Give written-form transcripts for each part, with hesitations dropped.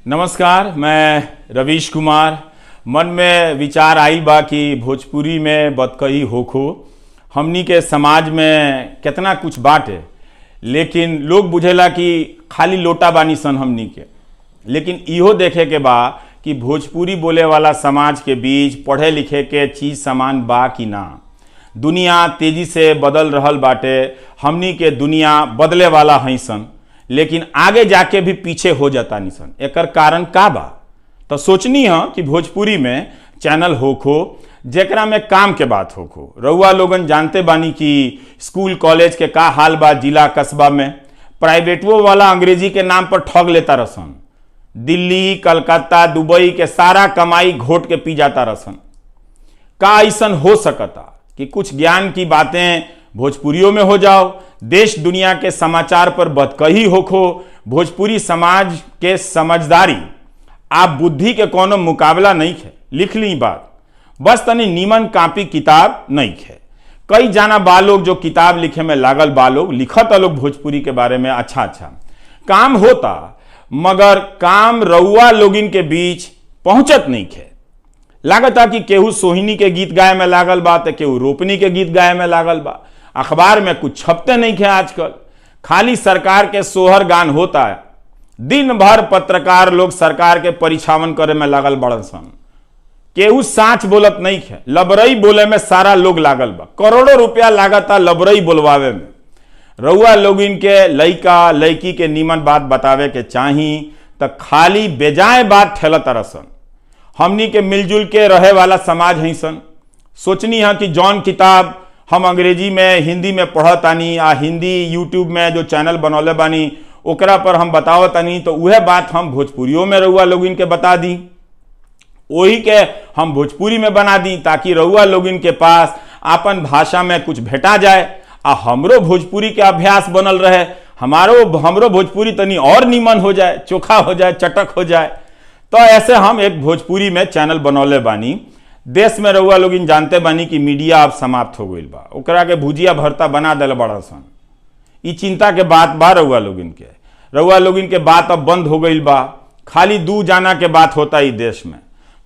नमस्कार, मैं रवीश कुमार। मन में विचार आई बा कि भोजपुरी में बतकही होखो। हमनी के समाज में कितना कुछ बाटे, लेकिन लोग बुझेला कि खाली लोटा बानी सन हमनी के। लेकिन इहो देखे के बा कि भोजपुरी बोले वाला समाज के बीच पढ़े लिखे के चीज समान बा कि ना। दुनिया तेजी से बदल रहल बाटे, हमनी के दुनिया बदले वाला हई सन, लेकिन आगे जाके भी पीछे हो जाता निसन। एकर कारण का बा? तो सोचनी है कि भोजपुरी में चैनल होखो जेकरा में काम के बात होखो। रउआ लोगन जानते बानी कि स्कूल कॉलेज के का हाल बा जिला कस्बा में। प्राइवेटवो वाला अंग्रेजी के नाम पर ठग लेता रसन। दिल्ली, कलकत्ता, दुबई के सारा कमाई घोट के पी जाता रसन। का ऐसन हो सकता कि कुछ ज्ञान की बातें भोजपुरियों में हो जाओ? देश दुनिया के समाचार पर बतकही होखो। भोजपुरी समाज के समझदारी आप बुद्धि के कोनो मुकाबला नहीं है। लिख ली बात, बस तनी नीमन कापी किताब नहीं है। कई जाना बालोग जो किताब लिखे में लागल बालोग लिखत लोग भोजपुरी के बारे में अच्छा काम होता, मगर काम रउआ लोगिन के बीच पहुंचत नहीं है। लागता कि केहू सोहिनी के गीत गाए में लागल बा, तो केहू रोपनी के गीत गाए में लागल बा। अखबार में कुछ छपते नहीं है आजकल, खाली सरकार के सोहर गान होता है। दिन भर पत्रकार लोग सरकार के परिछावन करे में लागल बड़न सन। केहू साच बोलत नहीं है, लबरई बोले में सारा लोग लागल बा। करोड़ों रुपया लागता लबरई बोलवावे में। रउआ लोग इनके लइका लइकी के नीमन बात बतावे के चाही तो खाली बेजाए बात ठेलत रसन। हमनी के मिलजुल के रहे वाला समाज है सन। सोचनी है कि जौन किताब हम अंग्रेजी में हिंदी में पढ़तानी आ हिंदी यूट्यूब में जो चैनल बनौले बानी ओकरा पर हम बतावतानी, तो वह बात हम भोजपुरियों में रउआ लोगिन के बता दी, वही के हम भोजपुरी में बना दी, ताकि रउआ लोगिन के पास आपन भाषा में कुछ भेटा जाए आ हमरो भोजपुरी के अभ्यास बनल रहे। हमरो भोजपुरी तनी और नीमन हो जाए, चोखा हो जाए, चटक हो जाए। तो ऐसे हम एक भोजपुरी में चैनल बनौले बानी। देश में रउआ लोगिन जानते बानी कि मीडिया अब समाप्त हो गईल बा, ओकरा के भुजिया भरता बना दिल बड़ा सन। ई चिंता के बात बा रउआ लोगिन के। रउआ लोगिन के बात अब बंद हो गईल बा, खाली दू जाना के बात होता ही देश में।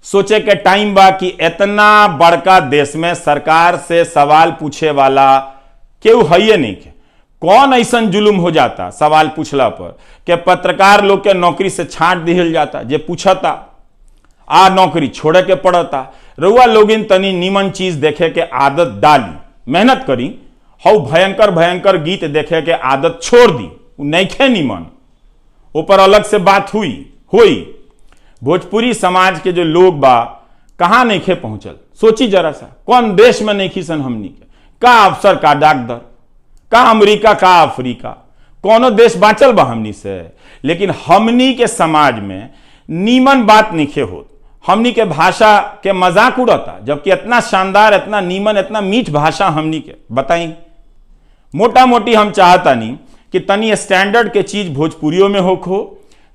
सोचे के टाइम बा कि इतना बड़का देश में सरकार से सवाल पूछे वाला केहू है नहीं के। कौन ऐसा जुलुम हो जाता सवाल पूछला पर के पत्रकार लोग के नौकरी से छांट दिहल जाता। जे पूछता आ नौकरी छोड़े के पड़ता। रउआ लोगिन तनी नीमन चीज देखे के आदत डाली, मेहनत करी। हौ भयंकर भयंकर गीत देखे के आदत छोड़ दी, नइखे नीमन। ऊपर अलग से बात हुई। भोजपुरी समाज के जो लोग बा कहाँ नइखे पहुंचल, सोची जरा सा। कौन देश में नइखी सन हमनी के? का अफसर, का डॉक्टर, का अमेरिका, का अफ्रीका, कोनो देश बाँचल बा हमनी से? लेकिन हमनी के समाज में नीमन बात नइखे होत। हमनी के भाषा के मजाक उड़ता, जबकि इतना शानदार, इतना नीमन, इतना मीठ भाषा हमनी के। बताई, मोटा मोटी हम चाहता नहीं कि तनी स्टैंडर्ड के चीज भोजपुरियों में होखो।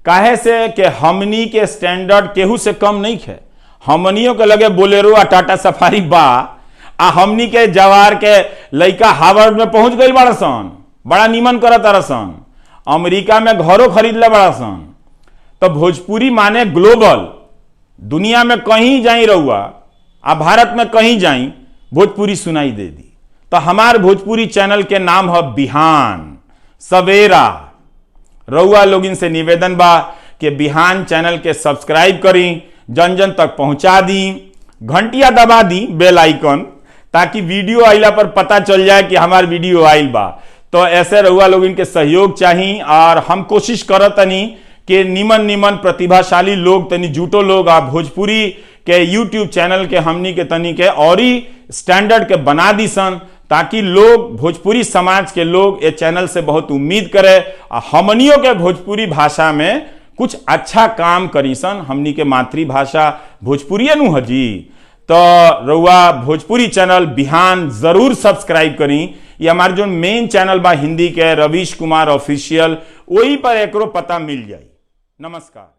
काहे से कि हमनी के स्टैंडर्ड केहू से कम नहीं है। हमनियों के लगे बोलेरो आ टाटा सफारी बा, आ हमनी के जवार के लइका हार्वर्ड में पहुंच गई बड़ा सन, बड़ा नीमन करत रसन। अमेरिका में घरों खरीद ले बड़ा सन। तो भोजपुरी माने ग्लोबल, दुनिया में कहीं जाई रउआ, आ भारत में कहीं जाई, भोजपुरी सुनाई दे दी। तो हमार भोजपुरी चैनल के नाम है बिहान सवेरा। रउआ लोगिन से निवेदन बा कि बिहान चैनल के सब्सक्राइब करी, जन जन तक पहुंचा दी, घंटिया दबा दी, बेल आइकन, ताकि वीडियो आइला पर पता चल जाए कि हमार वीडियो आइल बा। तो ऐसे रउआ लोगिन के सहयोग चाहिए, और हम कोशिश करतनी कि निमन प्रतिभाशाली लोग, तनी जुटो लोग आ भोजपुरी के यूट्यूब चैनल के हमनी के तनी के और ही स्टैंडर्ड के बना दी सन, ताकि लोग, भोजपुरी समाज के लोग ये चैनल से बहुत उम्मीद करे आ हमनियों के भोजपुरी भाषा में कुछ अच्छा काम करी सन। हमनी के मातृभाषा भोजपुरिये नु हजी। तो रउआ भोजपुरी चैनल बिहान जरूर सब्सक्राइब करी। ये हमारे जो मेन चैनल बा हिंदी के, रवीश कुमार ऑफिशियल, वही पर एकरो पता मिल जाई। नमस्कार।